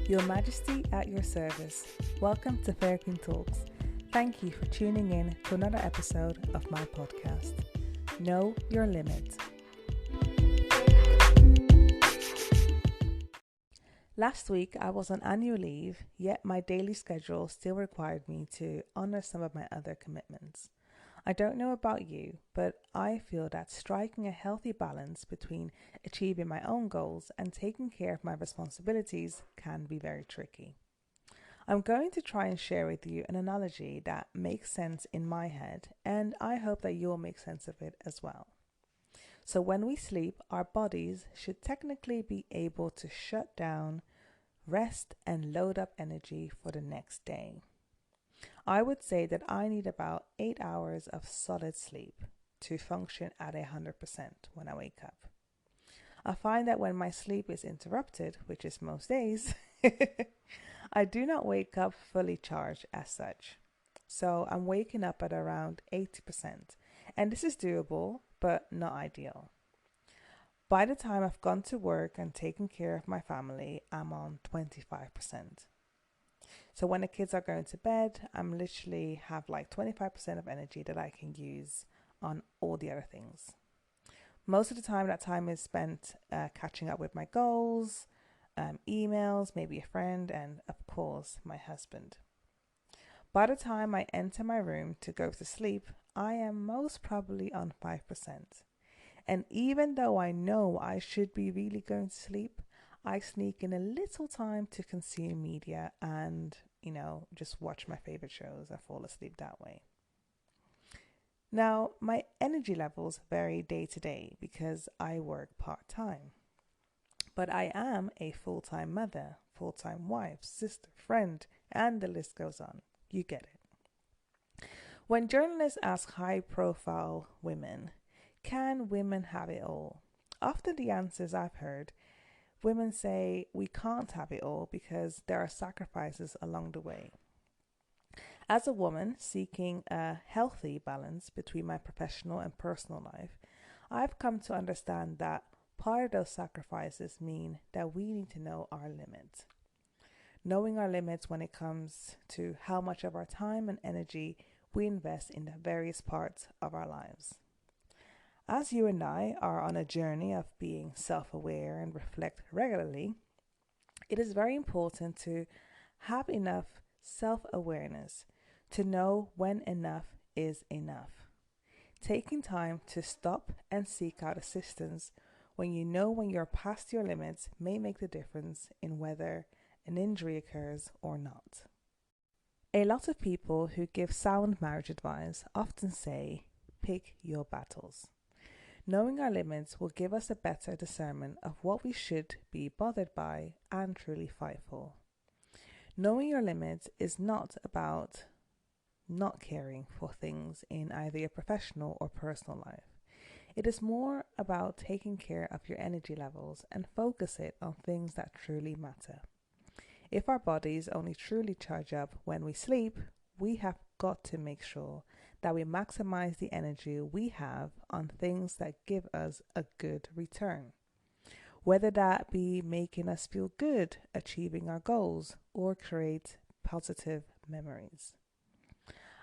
Your Majesty at your service. Welcome to Fair King Talks. Thank you for tuning in to another episode of my podcast. Know your limit. Last week I was on annual leave, yet my daily schedule still required me to honor some of my other commitments. I don't know about you, but I feel that striking a healthy balance between achieving my own goals and taking care of my responsibilities can be very tricky. I'm going to try and share with you an analogy that makes sense in my head, and I hope that you'll make sense of it as well. So when we sleep, our bodies should technically be able to shut down, rest, and load up energy for the next day. I would say that I need about 8 hours of solid sleep to function at 100% when I wake up. I find that when my sleep is interrupted, which is most days, I do not wake up fully charged as such. So I'm waking up at around 80%, and this is doable, but not ideal. By the time I've gone to work and taken care of my family, I'm on 25%. So when the kids are going to bed, I'm literally have like 25% of energy that I can use on all the other things. Most of the time, that time is spent catching up with my goals, emails, maybe a friend, and of course, my husband. By the time I enter my room to go to sleep, I am most probably on 5%. And even though I know I should be really going to sleep, I sneak in a little time to consume media and, just watch my favorite shows and fall asleep that way. Now, my energy levels vary day to day because I work part-time. But I am a full-time mother, full-time wife, sister, friend, and the list goes on. You get it. When journalists ask high-profile women, can women have it all? Often the answers I've heard, women say we can't have it all because there are sacrifices along the way. As a woman seeking a healthy balance between my professional and personal life, I've come to understand that part of those sacrifices mean that we need to know our limits. Knowing our limits when it comes to how much of our time and energy we invest in the various parts of our lives. As you and I are on a journey of being self-aware and reflect regularly, it is very important to have enough self-awareness to know when enough is enough. Taking time to stop and seek out assistance when you know when you're past your limits may make the difference in whether an injury occurs or not. A lot of people who give sound marriage advice often say, pick your battles. Knowing our limits will give us a better discernment of what we should be bothered by and truly fight for. Knowing your limits is not about not caring for things in either your professional or personal life. It is more about taking care of your energy levels and focus it on things that truly matter. If our bodies only truly charge up when we sleep, we have got to make sure that we maximize the energy we have on things that give us a good return. Whether that be making us feel good, achieving our goals, or create positive memories.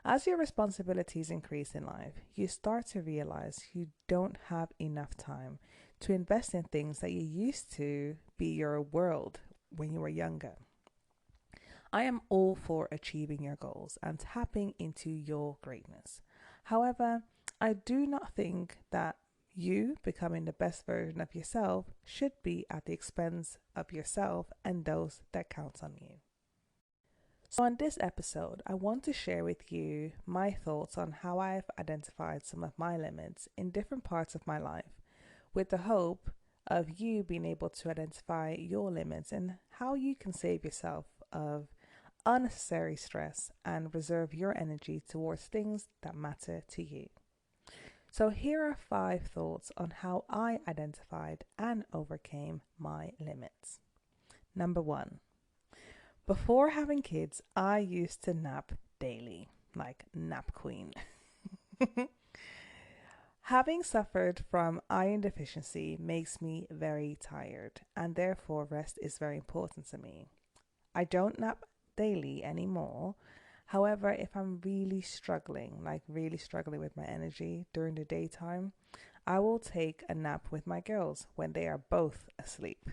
As your responsibilities increase in life, you start to realize you don't have enough time to invest in things that you used to be your world when you were younger. I am all for achieving your goals and tapping into your greatness. However, I do not think that you becoming the best version of yourself should be at the expense of yourself and those that count on you. So on this episode, I want to share with you my thoughts on how I've identified some of my limits in different parts of my life, with the hope of you being able to identify your limits and how you can save yourself of unnecessary stress and reserve your energy towards things that matter to you. So here are 5 thoughts on how I identified and overcame my limits. Number 1. Before having kids, I used to nap daily, like nap queen. Having suffered from iron deficiency makes me very tired, and therefore rest is very important to me. I don't nap daily anymore. However, if I'm really struggling, like really struggling with my energy during the daytime, I will take a nap with my girls when they are both asleep.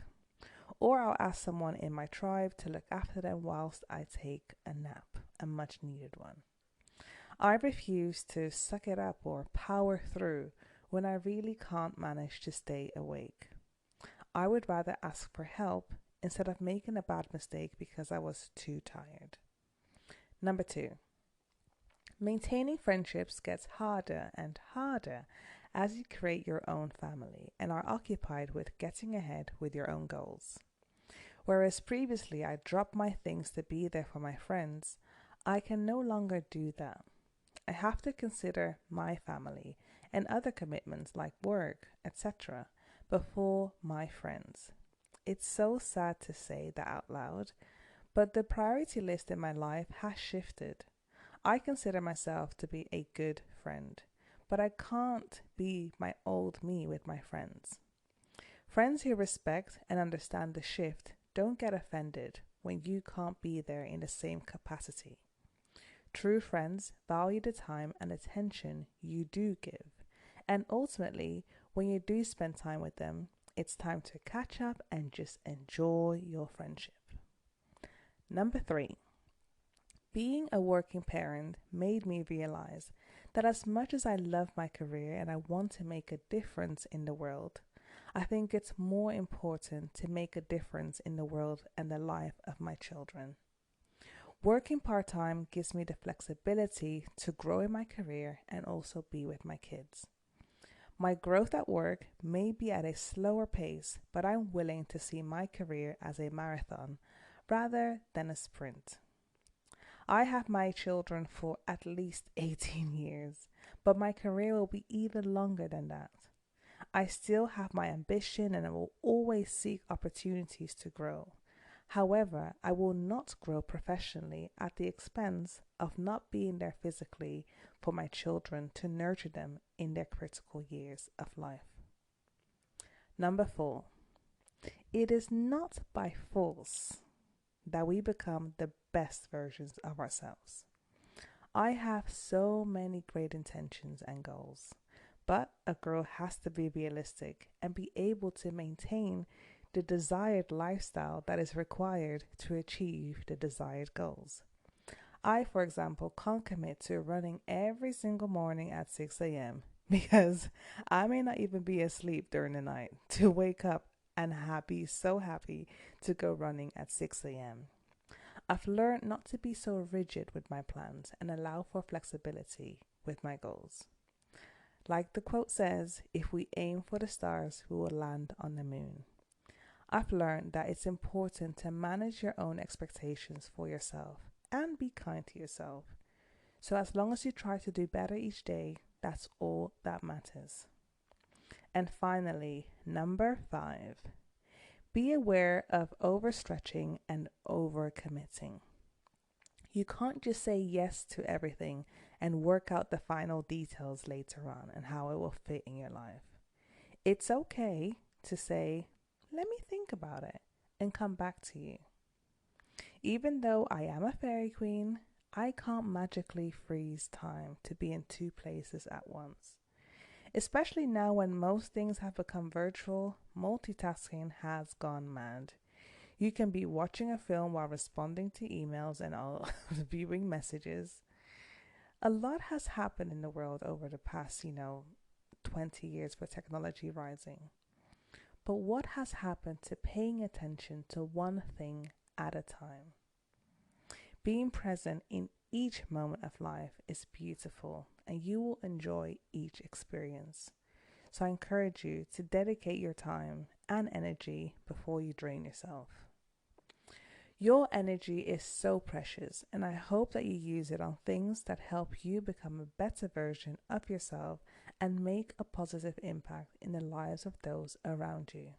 Or I'll ask someone in my tribe to look after them whilst I take a nap, a much needed one. I refuse to suck it up or power through when I really can't manage to stay awake. I would rather ask for help instead of making a bad mistake because I was too tired. Number two, maintaining friendships gets harder and harder as you create your own family and are occupied with getting ahead with your own goals. Whereas previously I dropped my things to be there for my friends, I can no longer do that. I have to consider my family and other commitments like work, etc., before my friends. It's so sad to say that out loud, but the priority list in my life has shifted. I consider myself to be a good friend, but I can't be my old me with my friends. Friends who respect and understand the shift don't get offended when you can't be there in the same capacity. True friends value the time and attention you do give. And ultimately, when you do spend time with them, it's time to catch up and just enjoy your friendship. Number three, being a working parent made me realize that as much as I love my career and I want to make a difference in the world, I think it's more important to make a difference in the world and the life of my children. Working part time gives me the flexibility to grow in my career and also be with my kids. My growth at work may be at a slower pace, but I'm willing to see my career as a marathon rather than a sprint. I have my children for at least 18 years, but my career will be even longer than that. I still have my ambition and I will always seek opportunities to grow. However, I will not grow professionally at the expense of not being there physically for my children to nurture them in their critical years of life. Number four, it is not by force that we become the best versions of ourselves. I have so many great intentions and goals, but a girl has to be realistic and be able to maintain the desired lifestyle that is required to achieve the desired goals. I, for example, can't commit to running every single morning at 6 a.m. because I may not even be asleep during the night to wake up and be so happy to go running at 6 a.m. I've learned not to be so rigid with my plans and allow for flexibility with my goals. Like the quote says, if we aim for the stars, we will land on the moon. I've learned that it's important to manage your own expectations for yourself and be kind to yourself. So as long as you try to do better each day, that's all that matters. And finally, number five, be aware of overstretching and overcommitting. You can't just say yes to everything and work out the final details later on and how it will fit in your life. It's okay to say, let me think about it and come back to you. Even though I am a fairy queen, I can't magically freeze time to be in two places at once. Especially now when most things have become virtual, multitasking has gone mad. You can be watching a film while responding to emails and all viewing messages. A lot has happened in the world over the past, 20 years with technology rising. But what has happened to paying attention to one thing at a time? Being present in each moment of life is beautiful and you will enjoy each experience. So I encourage you to dedicate your time and energy before you drain yourself. Your energy is so precious, and I hope that you use it on things that help you become a better version of yourself and make a positive impact in the lives of those around you.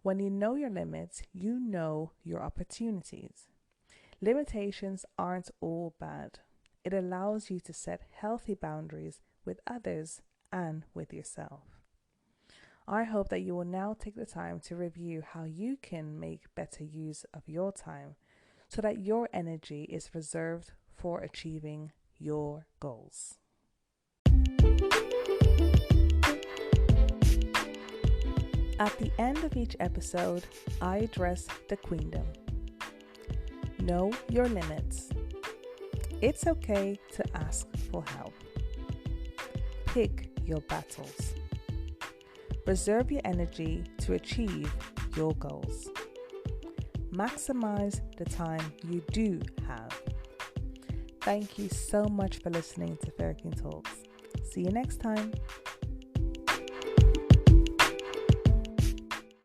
When you know your limits, you know your opportunities. Limitations aren't all bad. It allows you to set healthy boundaries with others and with yourself. I hope that you will now take the time to review how you can make better use of your time so that your energy is reserved for achieving your goals. At the end of each episode, I address the queendom. Know your limits. It's okay to ask for help. Pick your battles. Reserve your energy to achieve your goals. Maximize the time you do have. Thank you so much for listening to Fairy Queen Talks. See you next time.